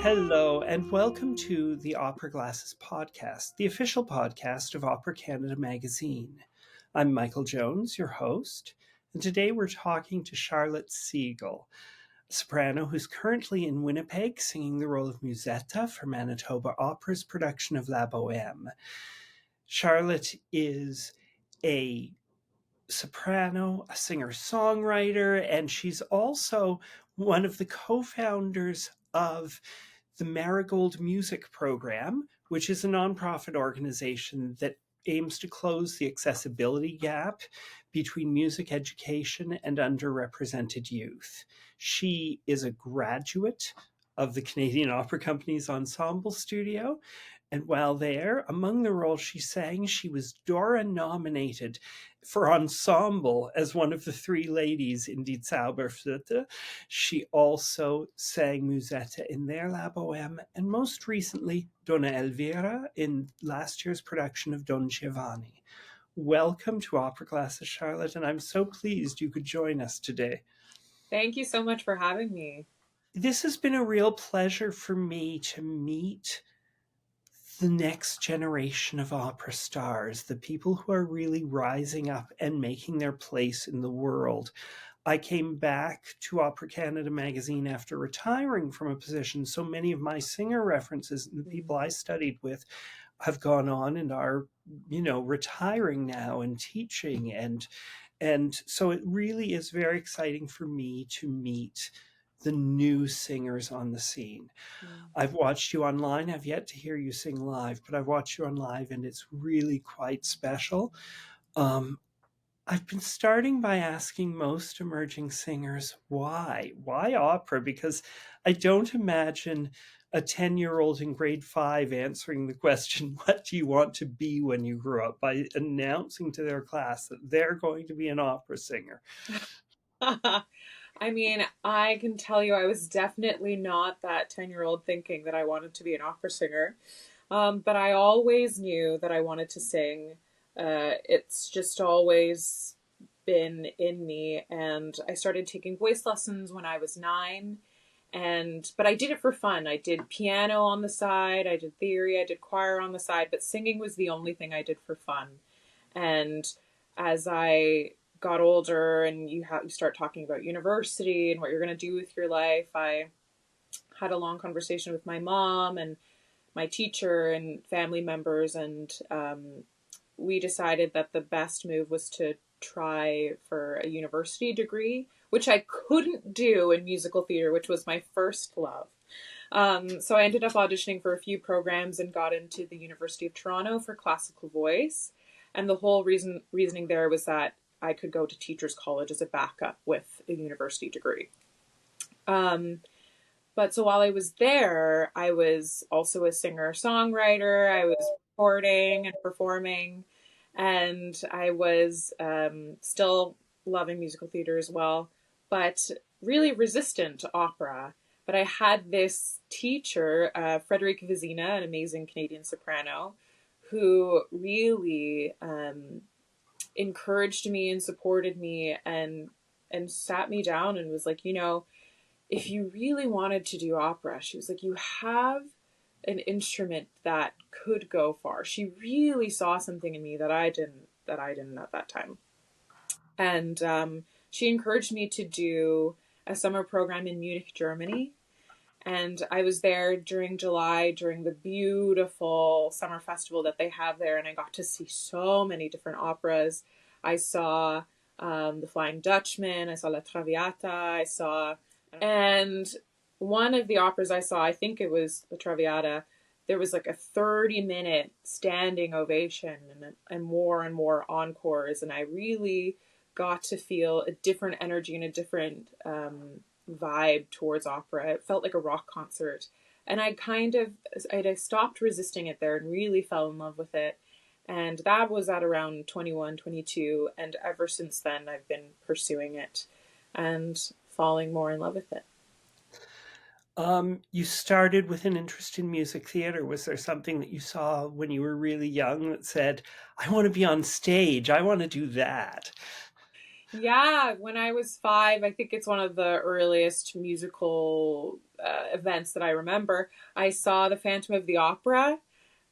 Hello, and welcome to the Opera Glasses podcast, the official podcast of Opera Canada magazine. I'm Michael Jones, your host, and today we're talking to Charlotte Siegel, a soprano who's currently in Winnipeg singing the role of Musetta for Manitoba Opera's production of La Bohème. Charlotte is a soprano, a singer-songwriter, and she's also one of the co-founders of the Marigold Music Program, which is a nonprofit organization that aims to close the accessibility gap between music education and underrepresented youth. She is a graduate of the Canadian Opera Company's Ensemble Studio, and while there, among the roles she sang, she was Dora nominated for Ensemble as one of the three ladies in Die Zauberflöte. She also sang Musetta in their La Bohème, and most recently, Donna Elvira in last year's production of Don Giovanni. Welcome to Opera Glasses, Charlotte, and I'm so pleased you could join us today. Thank you so much for having me. This has been a real pleasure for me to meet the next generation of opera stars, the people who are really rising up and making their place in the world. I came back to Opera Canada magazine after retiring from a position. So many of my singer references and the people I studied with have gone on and are, retiring now and teaching. And so it really is very exciting for me to meet the new singers on the scene. I've watched you online. I've yet to hear you sing live, but I've watched you on live and it's really quite special. I've been starting by asking most emerging singers, why? Why opera? Because I don't imagine a 10-year-old in grade 5 answering the question, what do you want to be when you grow up, by announcing to their class that they're going to be an opera singer. I mean, I can tell you I was definitely not that 10-year-old thinking that I wanted to be an opera singer. But I always knew that I wanted to sing. It's just always been in me. And I started taking voice lessons when I was 9. But I did it for fun. I did piano on the side, I did theory, I did choir on the side, but singing was the only thing I did for fun. And as I got older and you start talking about university and what you're going to do with your life, I had a long conversation with my mom and my teacher and family members, and we decided that the best move was to try for a university degree, which I couldn't do in musical theater, which was my first love. So I ended up auditioning for a few programs and got into the University of Toronto for classical voice. And the whole reasoning there was that I could go to teachers college as a backup with a university degree. But so while I was there, I was also a singer-songwriter. I was recording and performing, and I was still loving musical theater as well, but really resistant to opera. But I had this teacher, Frederic Vizina, an amazing Canadian soprano, who really encouraged me and supported me and sat me down and was like, if you really wanted to do opera, she was like, you have an instrument that could go far. She really saw something in me that I didn't at that time. And she encouraged me to do a summer program in Munich, Germany. And I was there during July, during the beautiful summer festival that they have there. And I got to see so many different operas. I saw The Flying Dutchman. I saw La Traviata. And one of the operas I saw, I think it was La Traviata, there was like a 30-minute standing ovation and more encores. And I really got to feel a different energy and a different vibe towards opera. It felt like a rock concert. And I stopped resisting it there and really fell in love with it. And that was at around 21, 22. And ever since then, I've been pursuing it and falling more in love with it. You started with an interest in music theater. Was there something that you saw when you were really young that said, I want to be on stage, I want to do that? Yeah, when I was 5, I think it's one of the earliest musical events that I remember. I saw The Phantom of the Opera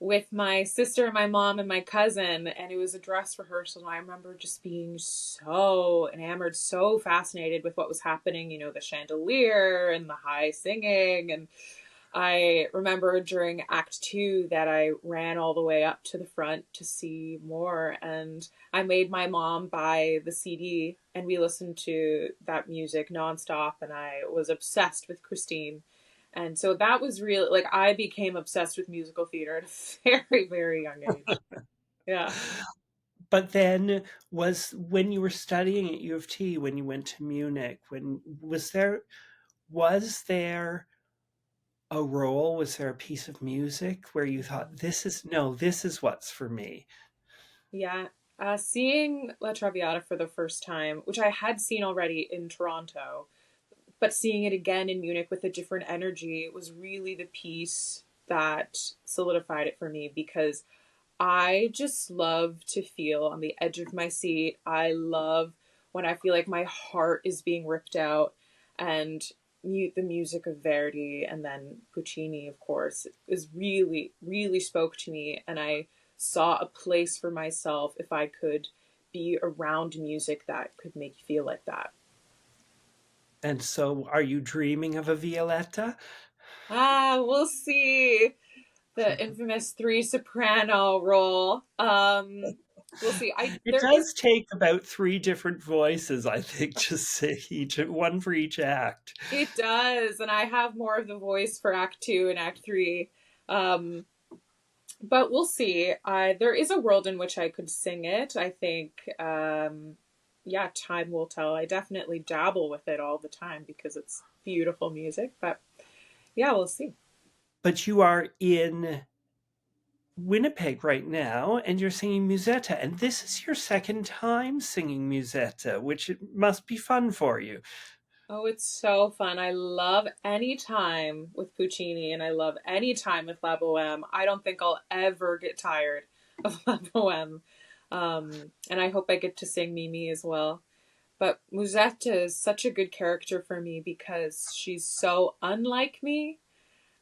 with my sister, my mom, and my cousin, and it was a dress rehearsal. And I remember just being so enamored, so fascinated with what was happening, you know, the chandelier and the high singing. And I remember during Act Two that I ran all the way up to the front to see more, and I made my mom buy the CD, and we listened to that music nonstop, and I was obsessed with Christine. And so that was really like I became obsessed with musical theater at a very, very young age. Yeah. But then when you were studying at U of T, when you went to Munich, when was there a role, was there a piece of music where you thought, this is, no, this is what's for me? Yeah. Seeing La Traviata for the first time, which I had seen already in Toronto, but seeing it again in Munich with a different energy was really the piece that solidified it for me because I just love to feel on the edge of my seat. I love when I feel like my heart is being ripped out, and the music of Verdi and then Puccini, of course, is really, really spoke to me. And I saw a place for myself if I could be around music that could make you feel like that. And so are you dreaming of a Violetta? We'll see. The infamous three soprano role. We'll see. I It there is does take about three different voices, I think, to sing each, one for each act. It does, and I have more of the voice for Act Two and Act Three. Um, but we'll see. There is a world in which I could sing it. I think, yeah, time will tell. I definitely dabble with it all the time because it's beautiful music. But yeah, we'll see. But you are in Winnipeg right now and you're singing Musetta, and this is your second time singing Musetta, which it must be fun for you. Oh, it's so fun. I love any time with Puccini and I love any time with La Bohème. I don't think I'll ever get tired of La Bohème. And I hope I get to sing Mimi as well. But Musetta is such a good character for me because she's so unlike me,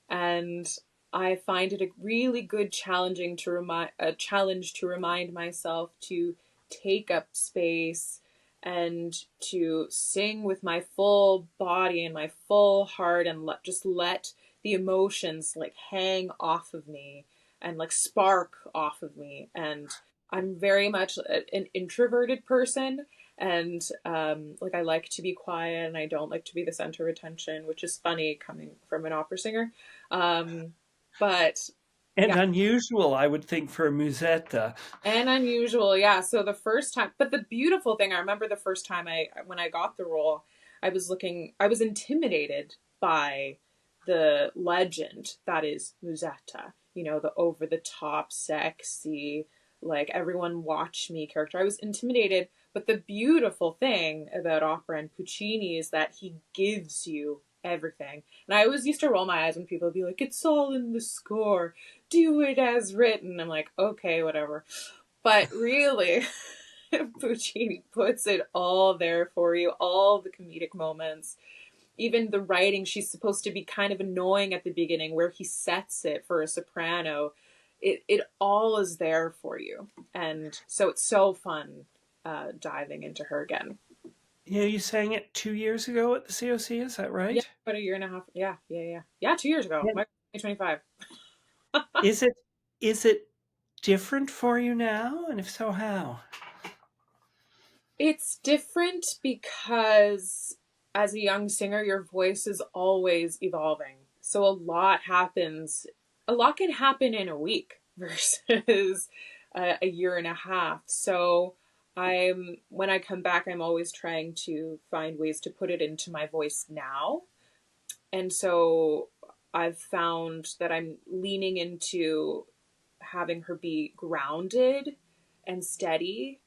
and I find it a really good challenge to remind myself to take up space and to sing with my full body and my full heart and just let the emotions like hang off of me and like spark off of me. And I'm very much an introverted person, and like I like to be quiet and I don't like to be the center of attention, which is funny coming from an opera singer. um, but And yeah, unusual, I would think, for a Musetta. and unusual. Yeah. So the first time, but the beautiful thing, I remember the first time when I got the role, I was intimidated by the legend that is Musetta, you know, the over the top, sexy, like everyone watch me character. I was intimidated. But the beautiful thing about opera and Puccini is that he gives you everything. And I always used to roll my eyes when people would be like, it's all in the score, do it as written. I'm like, okay, whatever. But really, Puccini puts it all there for you, all the comedic moments. Even the writing, she's supposed to be kind of annoying at the beginning, where he sets it for a soprano. It all is there for you. And so it's so fun diving into her again. You know, you sang it 2 years ago at the COC, is that Yeah, right? about a year and a half. Yeah, yeah, yeah. Yeah, 2 years ago. And My 2025. is it different for you now? And if so, how? It's different because as a young singer, your voice is always evolving. So a lot can happen in a week versus a year and a half. So when I come back, I'm always trying to find ways to put it into my voice now. And so I've found that I'm leaning into having her be grounded and steady,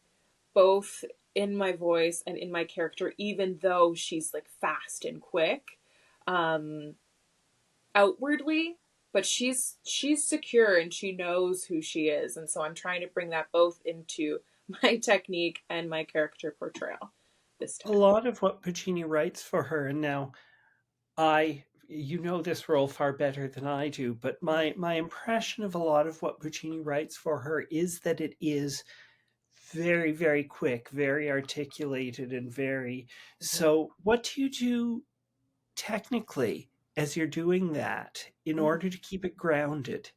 both in my voice and in my character, even though she's like fast and quick um, outwardly. But she's secure and she knows who she is, and so I'm trying to bring that both into my technique and my character portrayal. this A time. lot of what Puccini writes for her, and now you know this role far better than I do, but my impression of a lot of what Puccini writes for her is that it is very, very quick, very articulated, and very. Mhm. So, what do you do technically as you're doing that in Mhm. order to keep it grounded?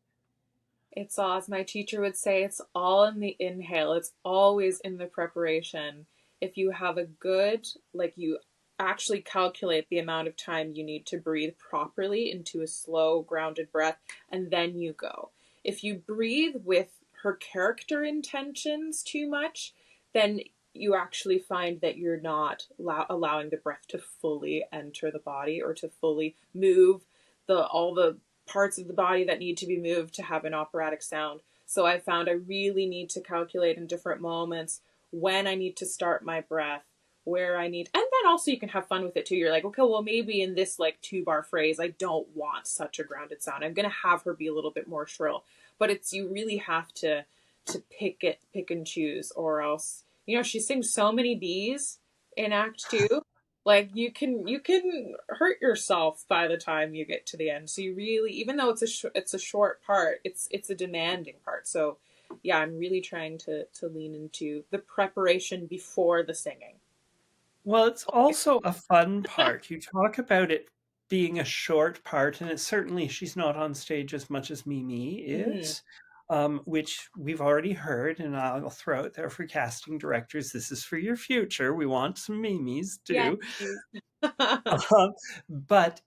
It's all, as my teacher would say, it's all in the inhale. It's always in the preparation. If you have a good, like you actually calculate the amount of time you need to breathe properly into a slow, grounded breath, and then you go. If you breathe with her character intentions too much, then you actually find that you're not allowing the breath to fully enter the body or to fully move all the parts of the body that need to be moved to have an operatic sound. So I found I really need to calculate in different moments when I need to start my breath, where I need, and then also you can have fun with it too. You're like, okay, well, maybe in this like 2 bar phrase, I don't want such a grounded sound. I'm going to have her be a little bit more shrill, but it's, you really have to pick and choose, or else, she sings so many B's in Act 2, like you can hurt yourself by the time you get to the end. So you really, even though it's a short part, it's a demanding part. So yeah, I'm really trying to lean into the preparation before the singing. Well, it's also a fun part. You talk about it being a short part, and it's certainly she's not on stage as much as Mimi Mm-hmm. is, which we've already heard, and I'll throw it there for casting directors. This is for your future. We want some Mimis Yes, too. please. But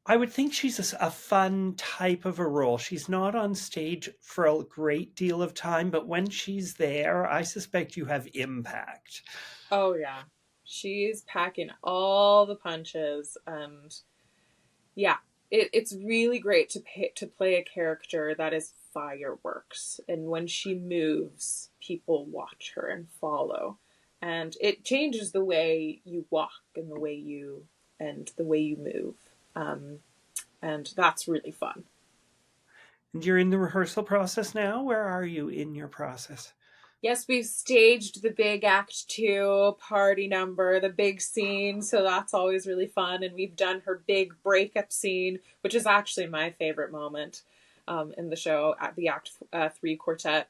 I would think she's a fun type of a role. She's not on stage for a great deal of time, but when she's there, I suspect you have impact. Oh yeah, she's packing all the punches, and yeah, it's really great to play a character that is fireworks, and when she moves, people watch her and follow, and it changes the way you walk and the way you move, um, and that's really fun. And you're in the rehearsal process now? Where are you in your process? Yes, we've staged the big Act 2 party number, the big scene, so that's always really fun. And we've done her big breakup scene, which is actually my favorite moment in the show, at the Act 3 quartet.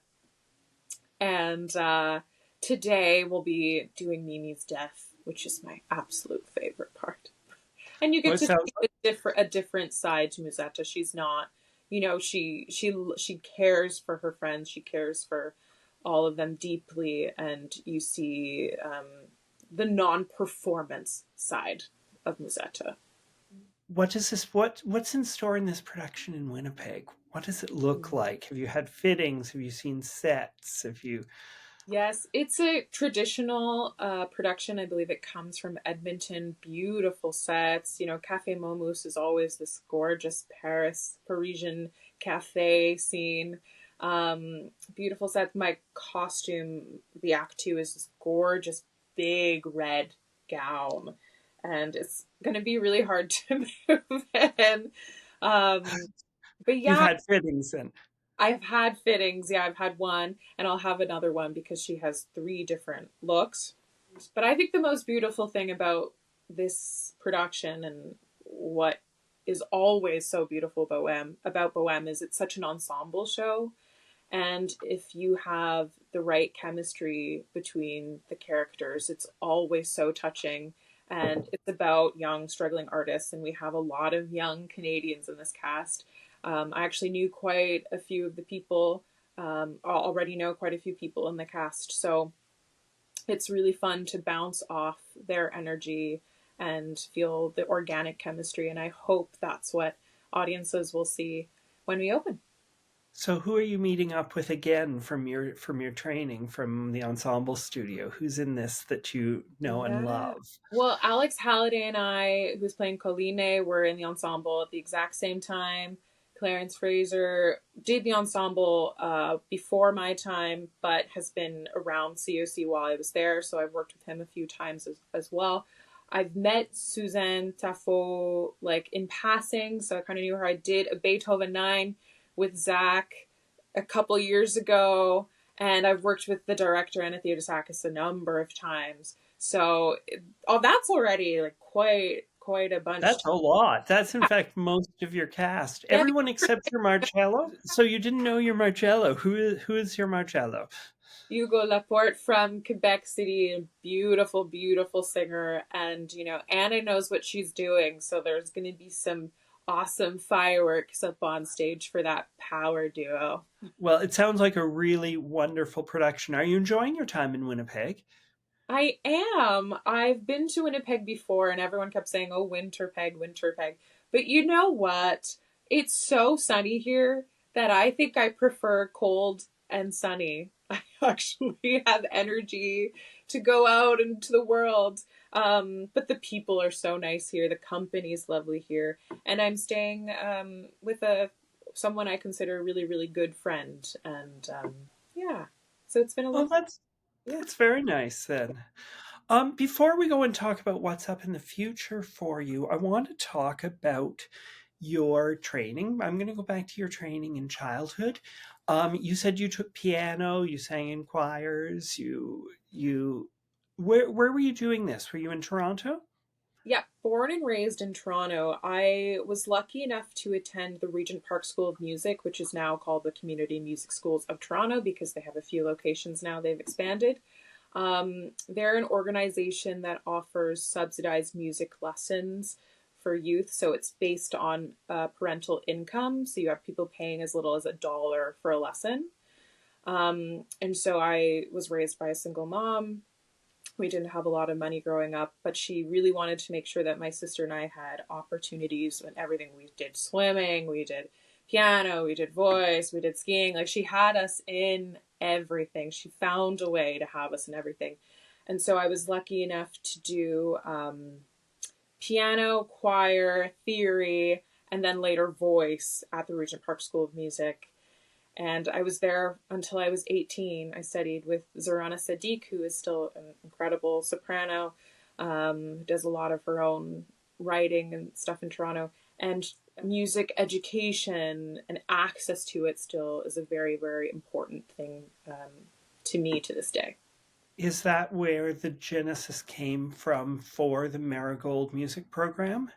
And today we'll be doing Mimi's death, which is my absolute favorite part. And you Well, get it to sounds see a different side to Musetta. She's not, she cares for her friends. She cares for all of them deeply, and you see the non-performance side of Musetta. what is this? What's in store in this production in Winnipeg? What does it look like? Have you had fittings? Have you seen sets? Have you? Yes, it's a traditional production. I believe it comes from Edmonton. Beautiful sets. Cafe Momus is always this gorgeous Parisian cafe scene. Beautiful sets. My costume, the Act 2, is this gorgeous big red gown, and it's going to be really hard to move in. Um, but You've yeah, had fittings in. I've had fittings. Yeah, I've had one, and I'll have another one because she has 3 different looks. But I think the most beautiful thing about this production, and what is always so beautiful about Bohème is it's such an ensemble show. And if you have the right chemistry between the characters, it's always so touching. And it's about young, struggling artists, and we have a lot of young Canadians in this cast. I actually knew quite a few of the people, already know quite a few people in the cast. So it's really fun to bounce off their energy and feel the organic chemistry. And I hope that's what audiences will see when we open. So who are you meeting up with again from your training from the ensemble studio? Who's in this that you know and Yeah. love? Well, Alex Halliday and I, who's playing Colline, were in the ensemble at the exact same time. Clarence Fraser did the ensemble before my time, but has been around COC while I was there, so I've worked with him a few times as well. I've met Suzanne Taffo like in passing, so I kind of knew her. I did a Beethoven 9 with Zach a couple years ago, And I've worked with the director, Anna Theodosakis, a number of times. So that's already like quite a bunch. That's a lot. That's in fact most of your cast. Yeah, Everyone except your Marcello. So you didn't know your Marcello. Who is your Marcello? Hugo Laporte from Quebec City, beautiful, beautiful singer. And, Anna knows what she's doing. So there's going to be some awesome fireworks up on stage for that power duo. Well, it sounds like a really wonderful production. Are you enjoying your time in Winnipeg? I am. I've been to Winnipeg before and everyone kept saying, oh, Winterpeg, Winterpeg. But you know what? It's so sunny here that I think I prefer cold and sunny. I actually have energy to go out into the world. But the people are so nice here. The company's lovely here. And I'm staying with someone I consider a really, really good friend. And yeah, so it's been a Well, little, that's yeah. that's very nice then. Before we go and talk about what's up in the future for you, I want to talk about your training. I'm going to go back to your training in childhood. You said you took piano, you sang in choirs, where were you doing this? Were you in Toronto? Yeah, born and raised in Toronto. I was lucky enough to attend the Regent Park School of Music, which is now called the Community Music Schools of Toronto because they have a few locations now. They've expanded. They're an organization that offers subsidized music lessons for youth. So it's based on parental income. So you have people paying as little as $1 for a lesson. And so I was raised by a single mom. We didn't have a lot of money growing up, but she really wanted to make sure that my sister and I had opportunities and everything. We did swimming, we did piano, we did voice, we did skiing. Like she had us in everything. She found a way to have us in everything. And so I was lucky enough to do piano, choir, theory, and then later voice at the Regent Park School of Music. And I was there until I was 18. I studied with Zorana Sadiq, who is still an incredible soprano, does a lot of her own writing and stuff in Toronto. And music education and access to it still is a very, very important thing to me to this day. Is that where the genesis came from for the Marigold Music Program?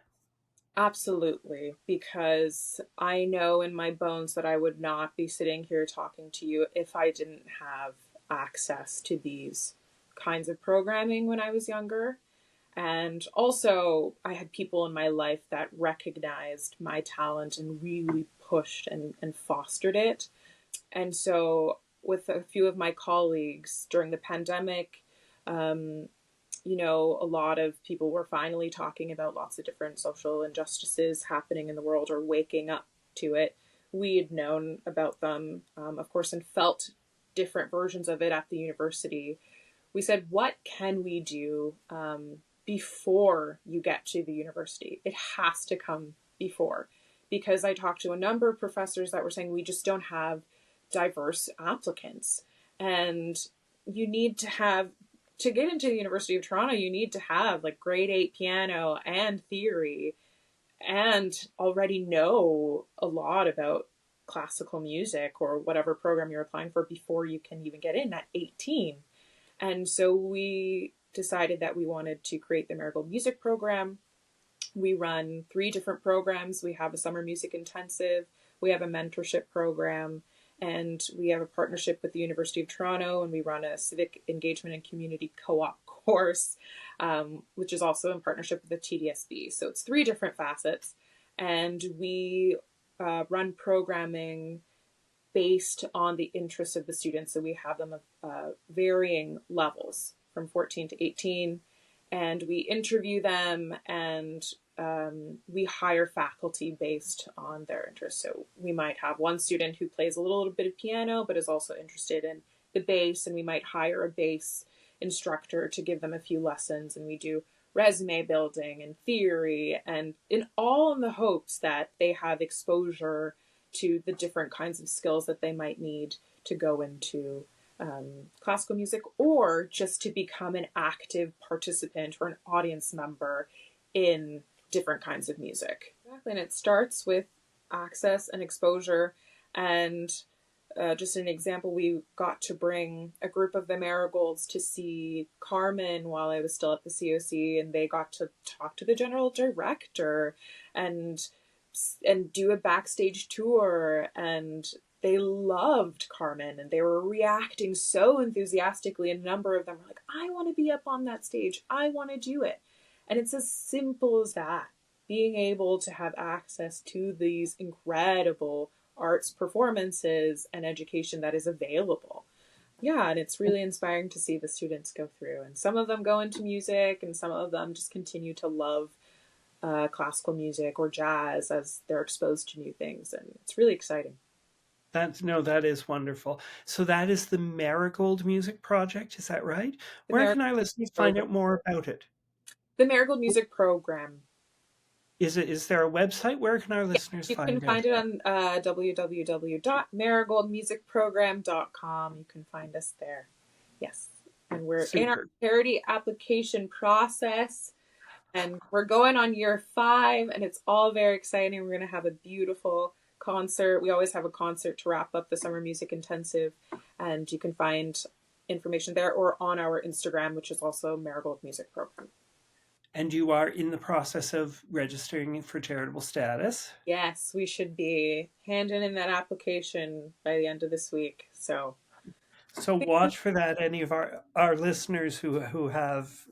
Absolutely, because I know in my bones that I would not be sitting here talking to you if I didn't have access to these kinds of programming when I was younger. And also, I had people in my life that recognized my talent and really pushed and fostered it. And so, with a few of my colleagues during the pandemic, um, a lot of people were finally talking about lots of different social injustices happening in the world or waking up to it. We had known about them, of course, and felt different versions of it at the university. We said, what can we do before you get to the university? It has to come before. Because I talked to a number of professors that were saying we just don't have diverse applicants. And you need to get into the University of Toronto, you need to have like grade 8 piano and theory and already know a lot about classical music or whatever program you're applying for before you can even get in at 18. And so we decided that we wanted to create the Marigold Music Program. We run 3 different programs. We have a summer music intensive, we have a mentorship program, and we have a partnership with the University of Toronto, and we run a civic engagement and community co-op course, which is also in partnership with the TDSB. So it's 3 different facets, and we run programming based on the interests of the students. So we have them of varying levels from 14 to 18, and we interview them and we hire faculty based on their interests. So we might have one student who plays a little bit of piano but is also interested in the bass, and we might hire a bass instructor to give them a few lessons, and we do resume building and theory, and in the hopes that they have exposure to the different kinds of skills that they might need to go into classical music, or just to become an active participant or an audience member in different kinds of music. Exactly. And it starts with access and exposure. And just an example, we got to bring a group of the Marigolds to see Carmen while I was still at the COC, and they got to talk to the general director and do a backstage tour, and they loved Carmen and they were reacting so enthusiastically. And a number of them were like, I want to be up on that stage. I want to do it. And it's as simple as that. Being able to have access to these incredible arts performances and education that is available. Yeah, and it's really inspiring to see the students go through. And some of them go into music, and some of them just continue to love classical music or jazz as they're exposed to new things. And it's really exciting. That is wonderful. So that is the Marigold Music Project, is that right? The Where can Marigold our listeners find Program. out more about it? The Marigold Music Program. Is there a website? Where can our listeners You can find find out? it on www.marigoldmusicprogram.com. You can find us there. Yes. And we're in our Super. charity application process. And we're going on year 5, and it's all very exciting. We're going to have a beautiful concert. We always have a concert to wrap up the summer music intensive. And you can find information there or on our Instagram, which is also Marigold Music Program. And you are in the process of registering for charitable status? Yes, we should be handing in that application by the end of this week. So watch for that. Any of our listeners who have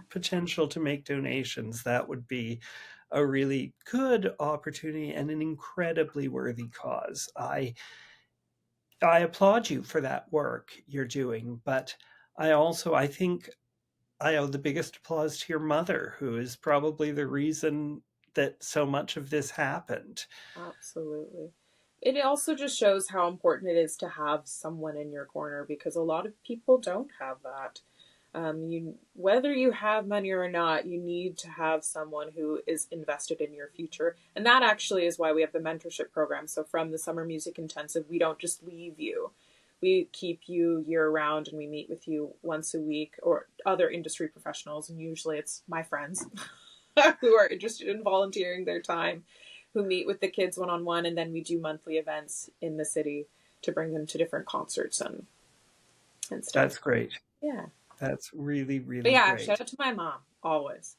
potential to make donations, that would be a really good opportunity and an incredibly worthy cause. I applaud you for that work you're doing, but I think I owe the biggest applause to your mother, who is probably the reason that so much of this happened. absolutely. It also just shows how important it is to have someone in your corner, because a lot of people don't have that. Whether you have money or not, you need to have someone who is invested in your future. And that actually is why we have the mentorship program. So from the summer music intensive, we don't just leave you. We keep you year round, and we meet with you once a week, or other industry professionals. And usually it's my friends who are interested in volunteering their time, who meet with the kids one-on-one. And then we do monthly events in the city to bring them to different concerts and stuff. That's great. Yeah. That's really, really But yeah, great. shout out to my mom, always.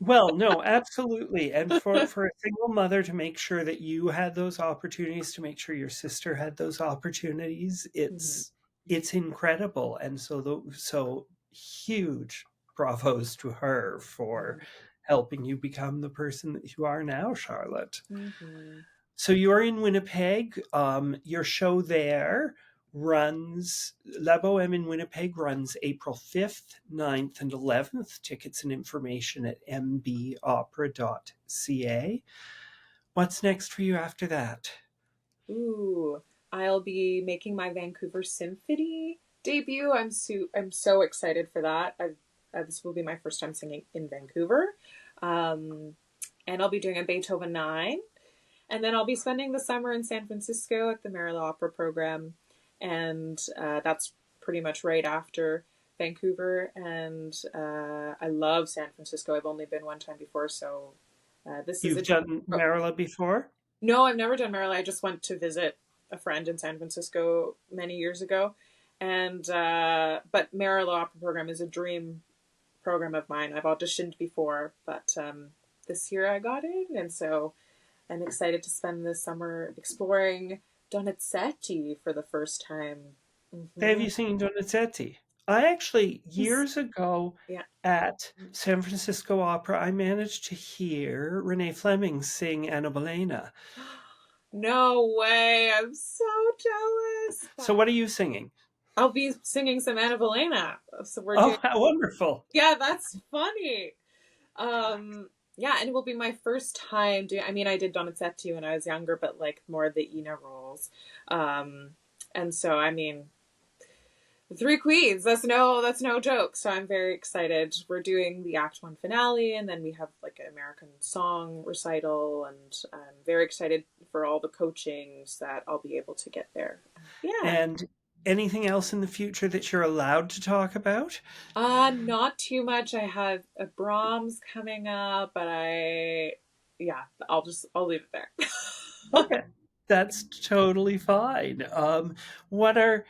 Well, no, absolutely. And for a single mother to make sure that you had those opportunities, to make sure your sister had those opportunities, it's incredible. And so huge bravos to her for helping you become the person that you are now, Charlotte. Mm-hmm. So you're in Winnipeg. Your show there runs, La Bohème in Winnipeg runs April 5th, 9th, and 11th. Tickets and information at mbopera.ca. What's next for you after that? Ooh, I'll be making my Vancouver Symphony debut. I'm so excited for that. This will be my first time singing in Vancouver. And I'll be doing a Beethoven 9. And then I'll be spending the summer in San Francisco at the Marigold Opera program. And that's pretty much right after Vancouver. And I love San Francisco. I've only been one time before, so You've done Marilla before? No, I've never done Marigold. I just went to visit a friend in San Francisco many years ago. And but Marigold Opera program is a dream program of mine. I've auditioned before, but this year I got in, and so I'm excited to spend this summer exploring Donizetti for the first time. Mm-hmm. Have you seen Donizetti? I actually, years ago at San Francisco Opera, I managed to hear Renee Fleming sing Anna Bolena. No way. I'm so jealous. So what are you singing? I'll be singing some Anna Bolena. So how wonderful. Yeah, that's funny. Yeah, and it will be my first time doing, I did Donizetti when I was younger, but like more the Ina roles. And so, the Three Queens, that's no joke. So I'm very excited. We're doing the Act 1 finale, and then we have like an American song recital, and I'm very excited for all the coachings that I'll be able to get there. Yeah. And anything else in the future that you're allowed to talk about? Not too much. I have a Brahms coming up, but I'll leave it there. Okay. That's totally fine. What are,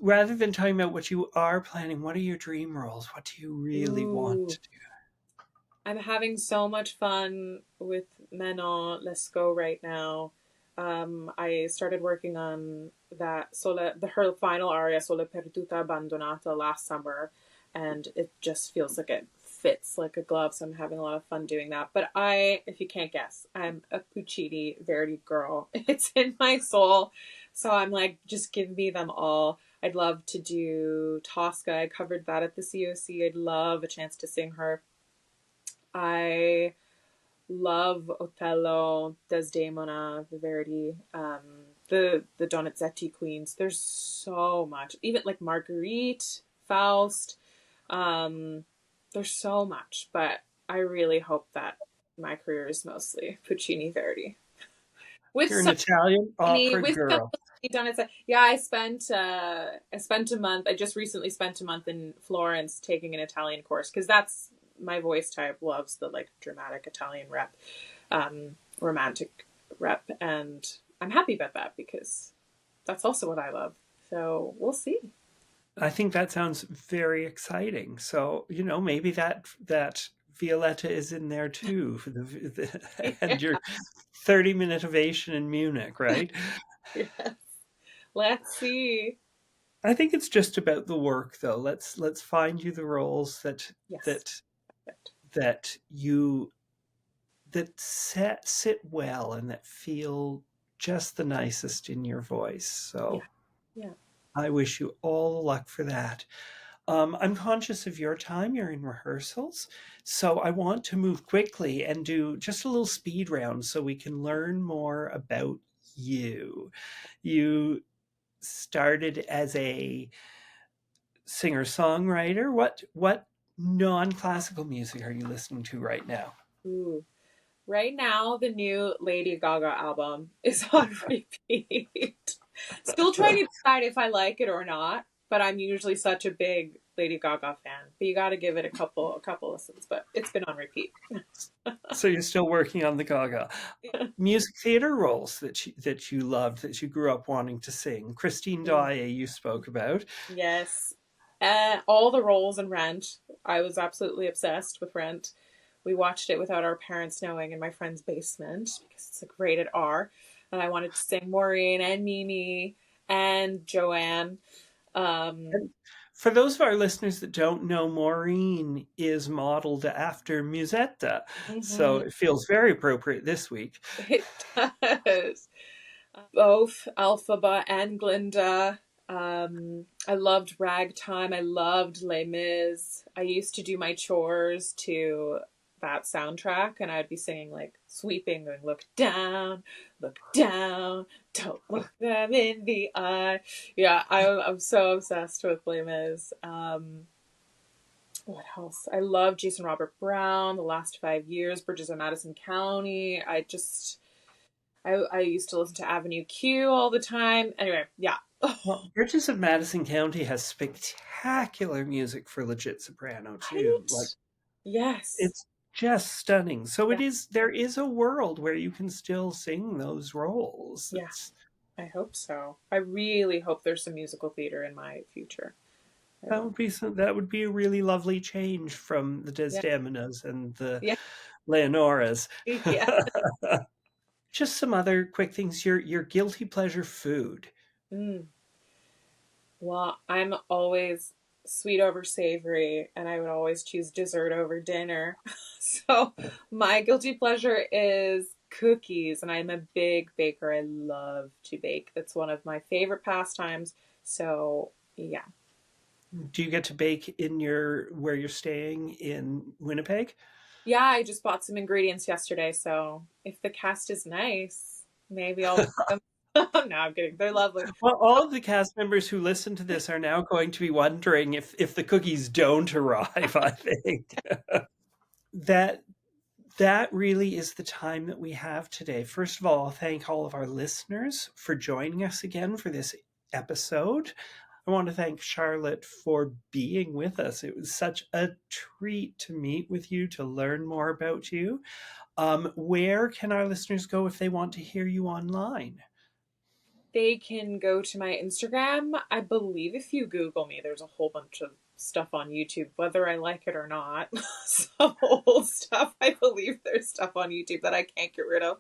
rather than talking about what you are planning, what are your dream roles? What do you really want Ooh, to I'm having so much fun with Manon Lescaut right now. I started working on her final aria, Sole perduta abbandonata, last summer, and it just feels like it fits like a glove. So I'm having a lot of fun doing that. But if you can't guess, I'm a Puccini Verdi girl. It's in my soul. So I'm like, just give me them all. I'd love to do Tosca. I covered that at the COC. I'd love a chance to sing her. I love Othello, Desdemona, the Verdi, the Donizetti queens. There's so much. Even like Marguerite, Faust. Um, there's so much, but I really hope that my career is mostly Puccini Verdi with You're an some Italian opera with some girl. Donizetti. Yeah, I spent a month. I just recently spent a month in Florence taking an Italian course because that's my voice type loves the like dramatic Italian rep, romantic rep, and I'm happy about that because that's also what I love. So we'll see. I think that sounds very exciting. So, maybe that Violetta is in there too for and your 30-minute ovation in Munich, right? Yes. Let's see. I think it's just about the work though. Let's find you the roles Yes. that Perfect. that you that sit well and that feel just the nicest in your voice. Yeah. So Yeah. I wish you all the luck for that. I'm conscious of your time. You're in rehearsals. So I want to move quickly and do just a little speed round so we can learn more about you. You started as a singer-songwriter. What non-classical music are you listening to right now? Ooh. Right now, the new Lady Gaga album is on repeat. Still trying to decide if I like it or not, but I'm usually such a big Lady Gaga fan. But you got to give it a couple listens. But it's been on repeat. So you're still working on the Gaga. Music theater roles that you loved, that you grew up wanting to sing. Christine Daae, you spoke about. Yes, all the roles in Rent. I was absolutely obsessed with Rent. We watched it without our parents knowing in my friend's basement because it's like rated R, and I wanted to sing Maureen and Mimi and Joanne. Um, And for those of our listeners that don't know, Maureen is modeled after Musetta, so mhm. it feels very appropriate this week. It does. Both Alphaba and Glinda. I loved Ragtime. I loved Les Mis. I used to do my chores to that soundtrack, and I'd be singing like sweeping, going look down, don't look them in the eye. Yeah, I'm so obsessed with Les Mis. What else? I love Jason Robert Brown, The Last 5 Years, Bridges of Madison County. I used to listen to Avenue Q all the time. Anyway, yeah. Well, Bridges of Madison County has spectacular music for legit soprano too. Like Right? Yes. it's just stunning. So Yeah. there is a world where you can still sing those roles. Yeah. I hope so. I really hope there's some musical theater in my future. I really. That would be a really lovely change from the Yeah. Desdemonas and the Yeah. Leonoras. Yeah. Just some other quick things. Your guilty pleasure food. Mm. Well, I'm always sweet over savory, and I would always choose dessert over dinner. So my guilty pleasure is cookies, and I'm a big baker. I love to bake. That's one of my favorite pastimes. So yeah. Do you get to bake in your where you're staying in Winnipeg? Yeah, I just bought some ingredients yesterday, so if the cast is nice, maybe I'll bake them. No, I'm kidding. They're lovely. Well, all of the cast members who listen to this are now going to be wondering if the cookies don't arrive, I think. That that really is the time that we have today. First of all, I'll thank all of our listeners for joining us again for this episode. I want to thank Charlotte for being with us. It was such a treat to meet with you, to learn more about you. Where can our listeners go if they want to hear you online? They can go to my Instagram. I believe if you Google me, there's a whole bunch of stuff on YouTube, whether I like it or not. Some old stuff. I believe there's stuff on YouTube that I can't get rid of.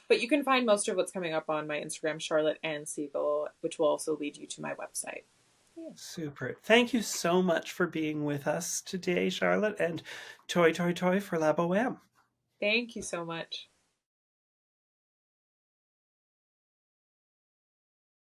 But you can find most of what's coming up on my Instagram, Charlotte and Siegel, which will also lead you to my website. Yeah. Super. Thank you so much for being with us today, Charlotte, and toi toi toi for la bohème. Thank you so much.